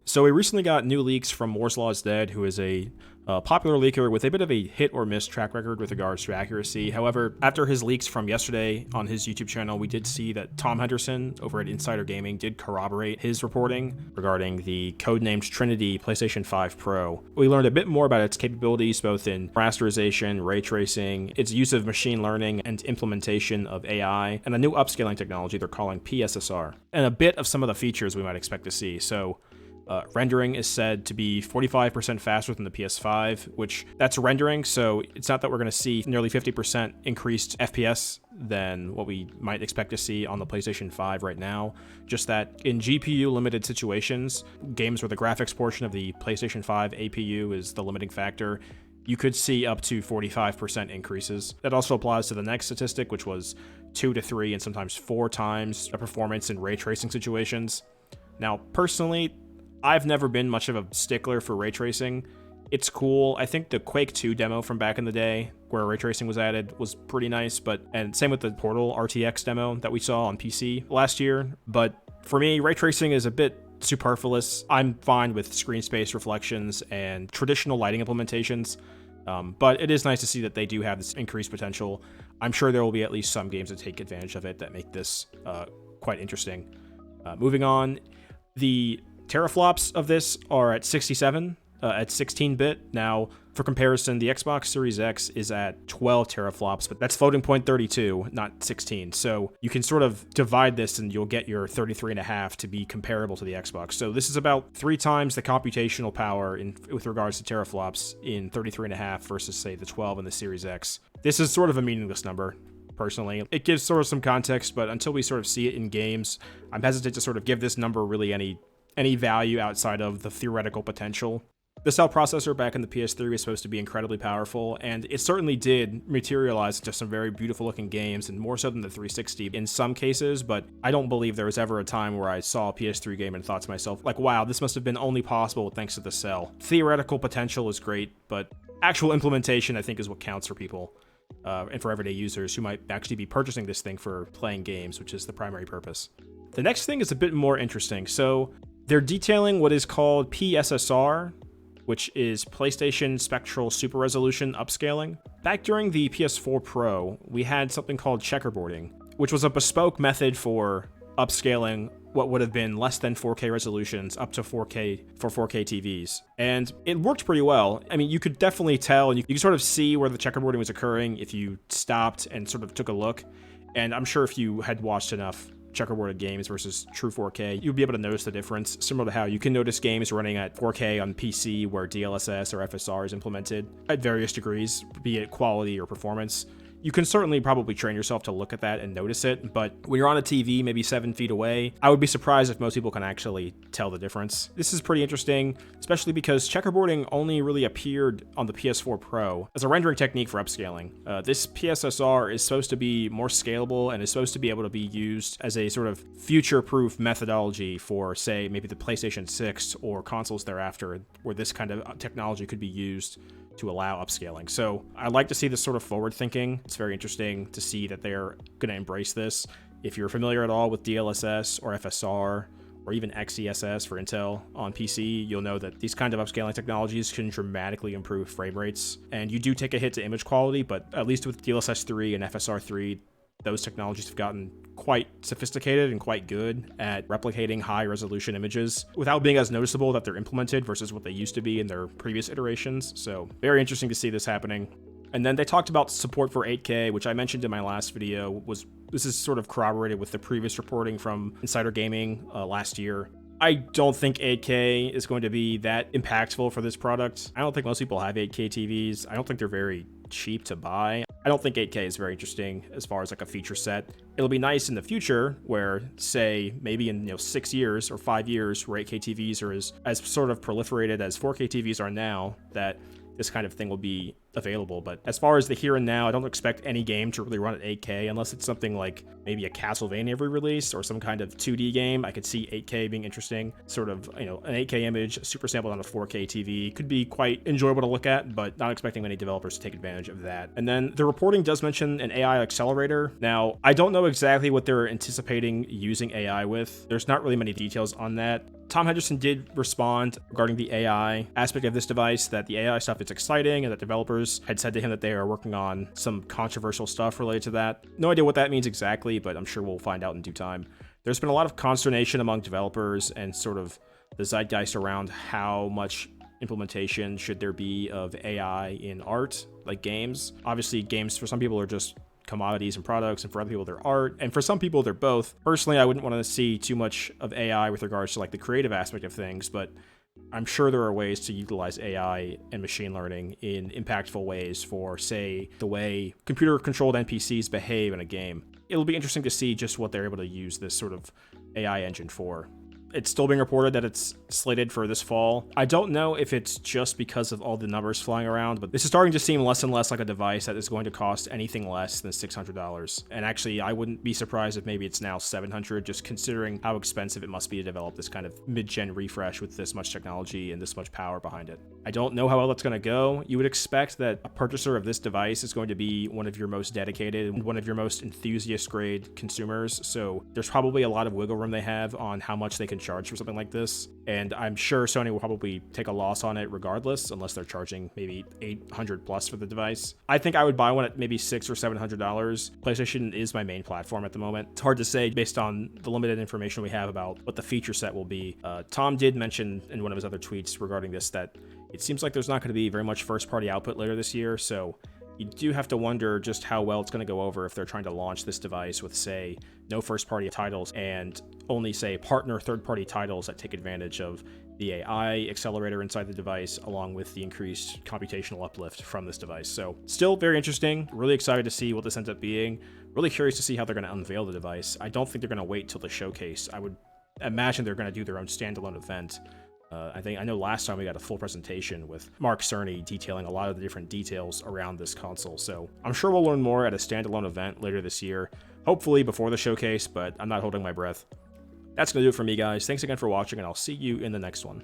So we recently got new leaks from Moore's Law is Dead, who is a popular leaker with a bit of a hit or miss track record with regards to accuracy. However, after his leaks from yesterday on his YouTube channel, we did see that Tom Henderson over at Insider Gaming did corroborate his reporting regarding the codenamed Trinity PlayStation 5 Pro. We learned a bit more about its capabilities both in rasterization, ray tracing, its use of machine learning and implementation of AI, and a new upscaling technology they're calling PSSR, and a bit of some of the features we might expect to see. So rendering is said to be 45% faster than the PS5, which that's rendering, so it's not that we're going to see nearly 50% increased FPS than what we might expect to see on the PlayStation 5 right now. Just that in GPU limited situations, games where the graphics portion of the PlayStation 5 APU is the limiting factor, you could see up to 45% increases. That also applies to the next statistic, which was 2 to 3 and sometimes 4 times the performance in ray tracing situations. Now, personally, I've never been much of a stickler for ray tracing. It's cool. I think the Quake 2 demo from back in the day, where ray tracing was added, was pretty nice, and same with the Portal RTX demo that we saw on PC last year. But for me, ray tracing is a bit superfluous. I'm fine with screen space reflections and traditional lighting implementations, but it is nice to see that they do have this increased potential. I'm sure there will be at least some games that take advantage of it that make this quite interesting. Moving on, the teraflops of this are at 67, at 16-bit. Now, for comparison, the Xbox Series X is at 12 teraflops, but that's floating point 32, not 16. So you can sort of divide this and you'll get your 33.5 to be comparable to the Xbox. So this is about 3 times the computational power with regards to teraflops in 33.5 versus, say, the 12 in the Series X. This is sort of a meaningless number. Personally, it gives sort of some context, but until we sort of see it in games, I'm hesitant to sort of give this number really any value outside of the theoretical potential. The cell processor back in the PS3 was supposed to be incredibly powerful, and it certainly did materialize into some very beautiful looking games, and more so than the 360 in some cases, but I don't believe there was ever a time where I saw a PS3 game and thought to myself, like, wow, this must have been only possible thanks to the cell. Theoretical potential is great, but actual implementation, I think, is what counts for people. And for everyday users who might actually be purchasing this thing for playing games, which is the primary purpose. The next thing is a bit more interesting. So they're detailing what is called PSSR, which is PlayStation Spectral Super Resolution Upscaling. Back during the PS4 Pro, we had something called checkerboarding, which was a bespoke method for upscaling what would have been less than 4K resolutions up to 4K for 4K TVs. And it worked pretty well. I mean, you could definitely tell, and you could sort of see where the checkerboarding was occurring if you stopped and sort of took a look. And I'm sure if you had watched enough checkerboarded games versus true 4K, you'd be able to notice the difference, similar to how you can notice games running at 4K on PC where DLSS or FSR is implemented at various degrees, be it quality or performance. You can certainly probably train yourself to look at that and notice it, but when you're on a TV maybe 7 feet away, I would be surprised if most people can actually tell the difference. This is pretty interesting, especially because checkerboarding only really appeared on the PS4 Pro as a rendering technique for upscaling. This PSSR is supposed to be more scalable and is supposed to be able to be used as a sort of future-proof methodology for, say, maybe the PlayStation 6 or consoles thereafter, where this kind of technology could be used to allow upscaling. So I like to see this sort of forward thinking. It's very interesting to see that they're going to embrace this. If you're familiar at all with DLSS or FSR or even XeSS for Intel on PC, you'll know that these kind of upscaling technologies can dramatically improve frame rates. And you do take a hit to image quality, but at least with DLSS 3 and FSR 3, those technologies have gotten quite sophisticated and quite good at replicating high resolution images without being as noticeable that they're implemented versus what they used to be in their previous iterations. So very interesting to see this happening. And then they talked about support for 8K, which I mentioned in my last video. This is sort of corroborated with the previous reporting from Insider Gaming last year. I don't think 8K is going to be that impactful for this product. I don't think most people have 8K TVs. I don't think they're very cheap to buy. I don't think 8K is very interesting as far as like a feature set. It'll be nice in the future where, say, maybe in 6 years or 5 years where 8K TVs are as sort of proliferated as 4K TVs are now, that this kind of thing will be available. But as far as the here and now, I don't expect any game to really run at 8K unless it's something like maybe a Castlevania re-release or some kind of 2D game. I could see 8K being interesting. Sort of, an 8K image super sampled on a 4K TV could be quite enjoyable to look at, but not expecting many developers to take advantage of that. And then the reporting does mention an AI accelerator. Now, I don't know exactly what they're anticipating using AI with. There's not really many details on that. Tom Henderson did respond regarding the AI aspect of this device, that the AI stuff is exciting and that developers had said to him that they are working on some controversial stuff related to that. No idea what that means exactly, but I'm sure we'll find out in due time. There's been a lot of consternation among developers and sort of the zeitgeist around how much implementation should there be of AI in art, like games. Obviously, games for some people are just commodities and products, and for other people they're art, and for some people they're both. Personally, I wouldn't want to see too much of AI with regards to like the creative aspect of things, but I'm sure there are ways to utilize AI and machine learning in impactful ways for, say, the way computer-controlled NPCs behave in a game. It'll be interesting to see just what they're able to use this sort of AI engine for. It's still being reported that it's slated for this fall. I don't know if it's just because of all the numbers flying around, but this is starting to seem less and less like a device that is going to cost anything less than $600. And actually, I wouldn't be surprised if maybe it's now $700, just considering how expensive it must be to develop this kind of mid-gen refresh with this much technology and this much power behind it. I don't know how well that's going to go. You would expect that a purchaser of this device is going to be one of your most dedicated and one of your most enthusiast-grade consumers, so there's probably a lot of wiggle room they have on how much they can charge for something like this, and I'm sure Sony will probably take a loss on it regardless, unless they're charging maybe $800 plus for the device. I think I would buy one at maybe $600 or $700. PlayStation is my main platform at the moment. It's hard to say based on the limited information we have about what the feature set will be. Tom did mention in one of his other tweets regarding this that it seems like there's not going to be very much first-party output later this year, so you do have to wonder just how well it's going to go over if they're trying to launch this device with, say, no first-party titles and only, say, partner third-party titles that take advantage of the AI accelerator inside the device, along with the increased computational uplift from this device. So still very interesting. Really excited to see what this ends up being. Really curious to see how they're going to unveil the device. I don't think they're going to wait till the showcase. I would imagine they're going to do their own standalone event. I know last time we got a full presentation with Mark Cerny detailing a lot of the different details around this console, so I'm sure we'll learn more at a standalone event later this year, hopefully before the showcase, but I'm not holding my breath. That's going to do it for me, guys. Thanks again for watching, and I'll see you in the next one.